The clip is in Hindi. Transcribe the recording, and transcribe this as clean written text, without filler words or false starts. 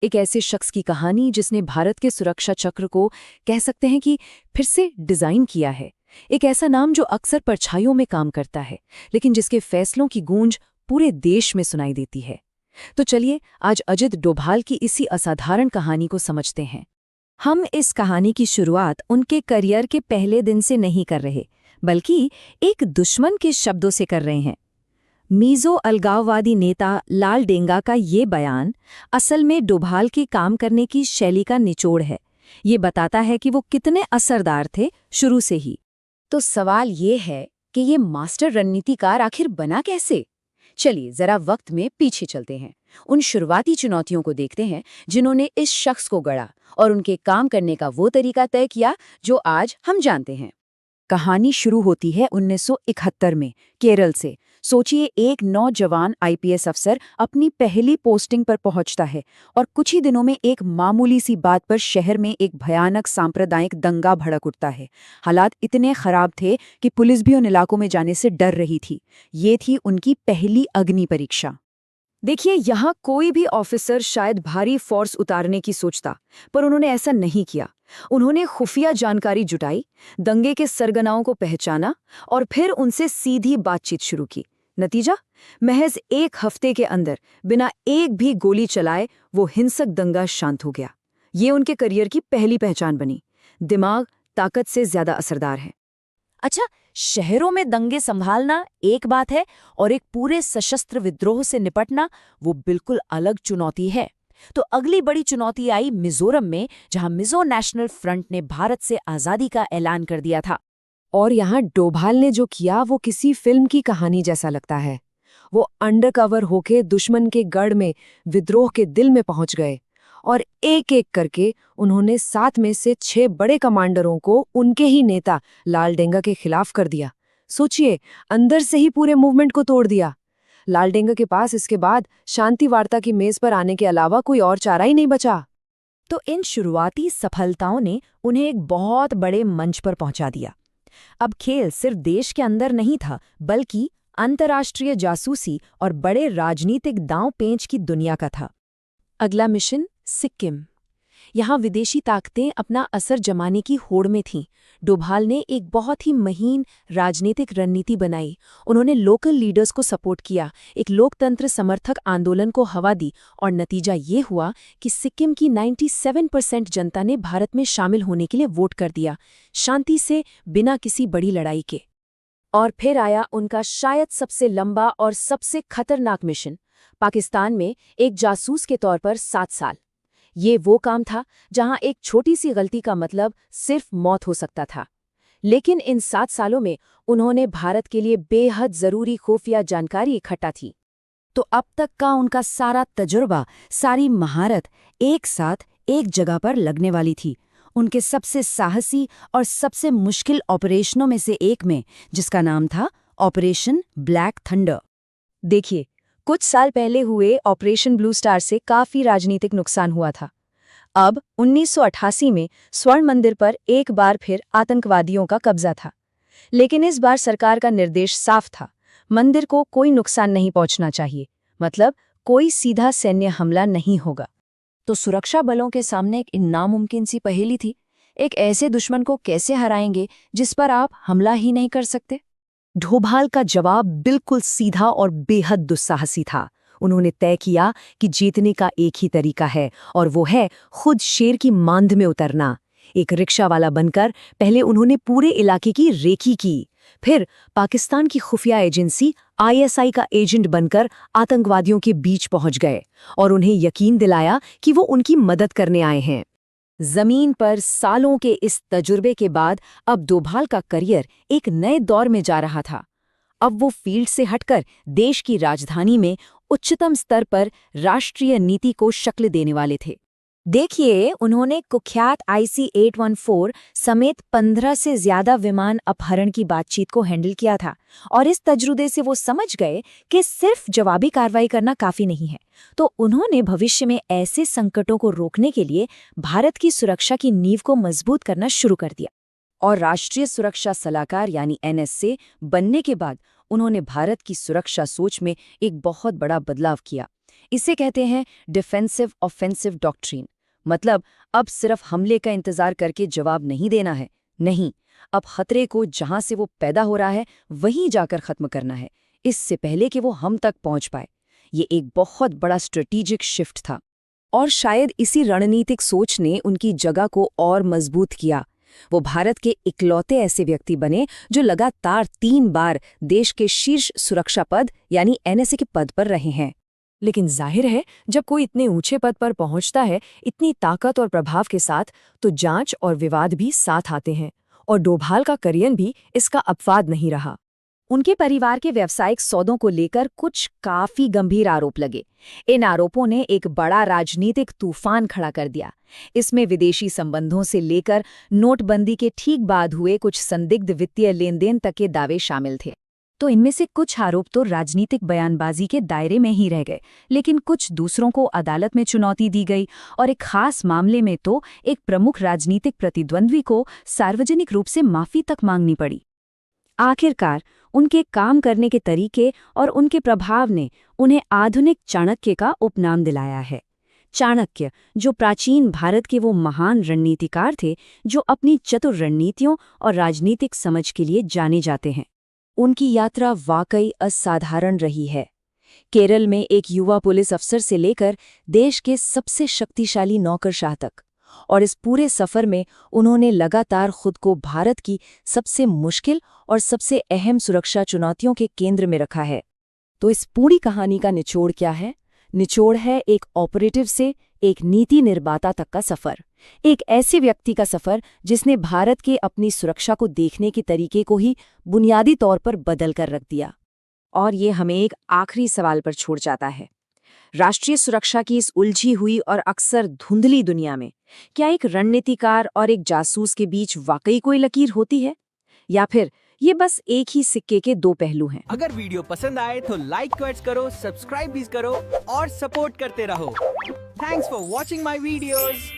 एक ऐसे शख्स की कहानी जिसने भारत के सुरक्षा चक्र को कह सकते हैं कि फिर से डिजाइन किया है। एक ऐसा नाम जो अक्सर परछाइयों में काम करता है, लेकिन जिसके फैसलों की गूंज पूरे देश में सुनाई देती है। तो चलिए आज अजित डोभाल की इसी असाधारण कहानी को समझते हैं। हम इस कहानी की शुरुआत उनके करियर के पहले दिन से नहीं कर रहे, बल्कि एक दुश्मन के शब्दों से कर रहे हैं। मीज़ो अलगाववादी नेता लाल डेंगा का ये बयान असल में डोभाल के काम करने की शैली का निचोड़ है। ये बताता है कि वो कितने असरदार थे शुरू से ही। तो सवाल ये है कि ये मास्टर रणनीतिकार आखिर बना कैसे? चलिए जरा वक्त में पीछे चलते हैं, उन शुरुआती चुनौतियों को देखते हैं जिन्होंने इस शख्स को गढ़ा और उनके काम करने का वो तरीका तय किया जो आज हम जानते हैं। कहानी शुरू होती है 1971 में केरल से। सोचिए, एक नौजवान आईपीएस अफसर अपनी पहली पोस्टिंग पर पहुंचता है और कुछ ही दिनों में एक मामूली सी बात पर शहर में एक भयानक सांप्रदायिक दंगा भड़क उठता है। हालात इतने खराब थे कि पुलिस भी उन इलाकों में जाने से डर रही थी। ये थी उनकी पहली अग्नि परीक्षा। देखिए, यहाँ कोई भी ऑफिसर शायद भारी फोर्स उतारने की सोचता, पर उन्होंने ऐसा नहीं किया। उन्होंने खुफिया जानकारी जुटाई, दंगे के सरगनाओं को पहचाना और फिर उनसे सीधी बातचीत शुरू की। नतीजा, महज एक हफ्ते के अंदर बिना एक भी गोली चलाए वो हिंसक दंगा शांत हो गया। ये उनके करियर की पहली पहचान बनी। दिमाग ताकत से ज्यादा असरदार है। अच्छा, शहरों में दंगे संभालना एक बात है और एक पूरे सशस्त्र विद्रोह से निपटना वो बिल्कुल अलग चुनौती है। तो अगली बड़ी चुनौती आई मिजोरम में, जहां मिजो नेशनल फ्रंट ने भारत से आजादी का ऐलान कर दिया था। और यहाँ डोभाल ने जो किया वो किसी फिल्म की कहानी जैसा लगता है। वो अंडरकवर होके दुश्मन के गढ़ में, विद्रोह के दिल में पहुंच गए और एक एक करके उन्होंने 7 में से 6 बड़े कमांडरों को उनके ही नेता लाल डेंगा के खिलाफ कर दिया। सोचिए, अंदर से ही पूरे मूवमेंट को तोड़ दिया। लाल डेंगा के पास इसके बाद शांति वार्ता की मेज पर आने के अलावा कोई और चारा ही नहीं बचा। तो इन शुरुआती सफलताओं ने उन्हें एक बहुत बड़े मंच पर पहुंचा दिया। अब खेल सिर्फ देश के अंदर नहीं था, बल्कि अंतर्राष्ट्रीय जासूसी और बड़े राजनीतिक दांव पेंच की दुनिया का था। अगला मिशन सिक्किम। यहाँ विदेशी ताकतें अपना असर जमाने की होड़ में थीं। डोभाल ने एक बहुत ही महीन राजनीतिक रणनीति बनाई। उन्होंने लोकल लीडर्स को सपोर्ट किया, एक लोकतंत्र समर्थक आंदोलन को हवा दी और नतीजा ये हुआ कि सिक्किम की 97% जनता ने भारत में शामिल होने के लिए वोट कर दिया, शांति से, बिना किसी बड़ी लड़ाई के। और फिर आया उनका शायद सबसे लंबा और सबसे खतरनाक मिशन, पाकिस्तान में एक जासूस के तौर पर 7 साल। ये वो काम था जहां एक छोटी सी गलती का मतलब सिर्फ मौत हो सकता था। लेकिन इन 7 सालों में उन्होंने भारत के लिए बेहद जरूरी खुफिया जानकारी इकट्ठा की। तो अब तक का उनका सारा तजुर्बा, सारी महारत एक साथ एक जगह पर लगने वाली थी, उनके सबसे साहसी और सबसे मुश्किल ऑपरेशनों में से एक में, जिसका नाम था ऑपरेशन ब्लैक थंडर। देखिए, कुछ साल पहले हुए ऑपरेशन ब्लू स्टार से काफी राजनीतिक नुकसान हुआ था। अब 1988 में स्वर्ण मंदिर पर एक बार फिर आतंकवादियों का कब्जा था। लेकिन इस बार सरकार का निर्देश साफ था, मंदिर को कोई नुकसान नहीं पहुंचना चाहिए, मतलब कोई सीधा सैन्य हमला नहीं होगा। तो सुरक्षा बलों के सामने एक नामुमकिन सी पहेली थी। एक ऐसे दुश्मन को कैसे हराएंगे जिस पर आप हमला ही नहीं कर सकते? डोभाल का जवाब बिल्कुल सीधा और बेहद दुस्साहसी था। उन्होंने तय किया कि जीतने का एक ही तरीका है, और वो है खुद शेर की मांद में उतरना। एक रिक्शा वाला बनकर पहले उन्होंने पूरे इलाके की रेकी की, फिर पाकिस्तान की खुफिया एजेंसी आईएसआई का एजेंट बनकर आतंकवादियों के बीच पहुंच गए और उन्हें यकीन दिलाया कि वो उनकी मदद करने आए हैं। जमीन पर सालों के इस तजुर्बे के बाद अब डोभाल का करियर एक नए दौर में जा रहा था। अब वो फील्ड से हटकर देश की राजधानी में उच्चतम स्तर पर राष्ट्रीय नीति को शक्ल देने वाले थे। देखिए, उन्होंने कुख्यात IC-814 समेत 15 से ज्यादा विमान अपहरण की बातचीत को हैंडल किया था, और इस तजुर्बे से वो समझ गए कि सिर्फ जवाबी कार्रवाई करना काफी नहीं है। तो उन्होंने भविष्य में ऐसे संकटों को रोकने के लिए भारत की सुरक्षा की नींव को मजबूत करना शुरू कर दिया। और राष्ट्रीय सुरक्षा सलाहकार यानी NSA बनने के बाद उन्होंने भारत की सुरक्षा सोच में एक बहुत बड़ा बदलाव किया। इसे कहते हैं डिफेंसिव ऑफेंसिव डॉक्ट्रिन। मतलब अब सिर्फ हमले का इंतजार करके जवाब नहीं देना है, नहीं, अब खतरे को जहां से वो पैदा हो रहा है वहीं जाकर खत्म करना है, इससे पहले कि वो हम तक पहुंच पाए। ये एक बहुत बड़ा स्ट्रेटेजिक शिफ्ट था और शायद इसी रणनीतिक सोच ने उनकी जगह को और मजबूत किया। वो भारत के इकलौते ऐसे व्यक्ति बने जो लगातार 3 बार देश के शीर्ष सुरक्षा पद यानी एनएसए के पद पर रहे हैं। लेकिन जाहिर है, जब कोई इतने ऊंचे पद पर पहुंचता है इतनी ताकत और प्रभाव के साथ, तो जांच और विवाद भी साथ आते हैं, और डोभाल का करियर भी इसका अपवाद नहीं रहा। उनके परिवार के व्यावसायिक सौदों को लेकर कुछ काफी गंभीर आरोप लगे। इन आरोपों ने एक बड़ा राजनीतिक तूफान खड़ा कर दिया। इसमें विदेशी संबंधों से लेकर नोटबंदी के ठीक बाद हुए कुछ संदिग्ध वित्तीय लेनदेन तक के दावे शामिल थे। तो इनमें से कुछ आरोप तो राजनीतिक बयानबाजी के दायरे में ही रह गए, लेकिन कुछ दूसरों को अदालत में चुनौती दी गई, और एक खास मामले में तो एक प्रमुख राजनीतिक प्रतिद्वंद्वी को सार्वजनिक रूप से माफी तक मांगनी पड़ी। आखिरकार उनके काम करने के तरीके और उनके प्रभाव ने उन्हें आधुनिक चाणक्य का उपनाम दिलाया है। चाणक्य, जो प्राचीन भारत के वो महान रणनीतिकार थे जो अपनी चतुर रणनीतियों और राजनीतिक समझ के लिए जाने जाते हैं। उनकी यात्रा वाकई असाधारण रही है। केरल में एक युवा पुलिस अफसर से लेकर देश के सबसे शक्तिशाली नौकरशाह तक, और इस पूरे सफर में उन्होंने लगातार खुद को भारत की सबसे मुश्किल और सबसे अहम सुरक्षा चुनौतियों के केंद्र में रखा है। तो इस पूरी कहानी का निचोड़ क्या है? निचोड़ है एक ऑपरेटिव से एक नीति निर्माता तक का सफर, एक ऐसे व्यक्ति का सफर जिसने भारत के अपनी सुरक्षा को देखने के तरीके को ही बुनियादी तौर पर बदल कर रख दिया। और ये हमें एक आखिरी सवाल पर छोड़ जाता है। राष्ट्रीय सुरक्षा की इस उलझी हुई और अक्सर धुंधली दुनिया में क्या एक रणनीतिकार और एक जासूस के बीच वाकई कोई लकीर होती है, या फिर ये बस एक ही सिक्के के 2 पहलू हैं? अगर वीडियो पसंद आए तो लाइक करो, सब्सक्राइब भी करो और सपोर्ट करते रहो। Thanks for watching my videos.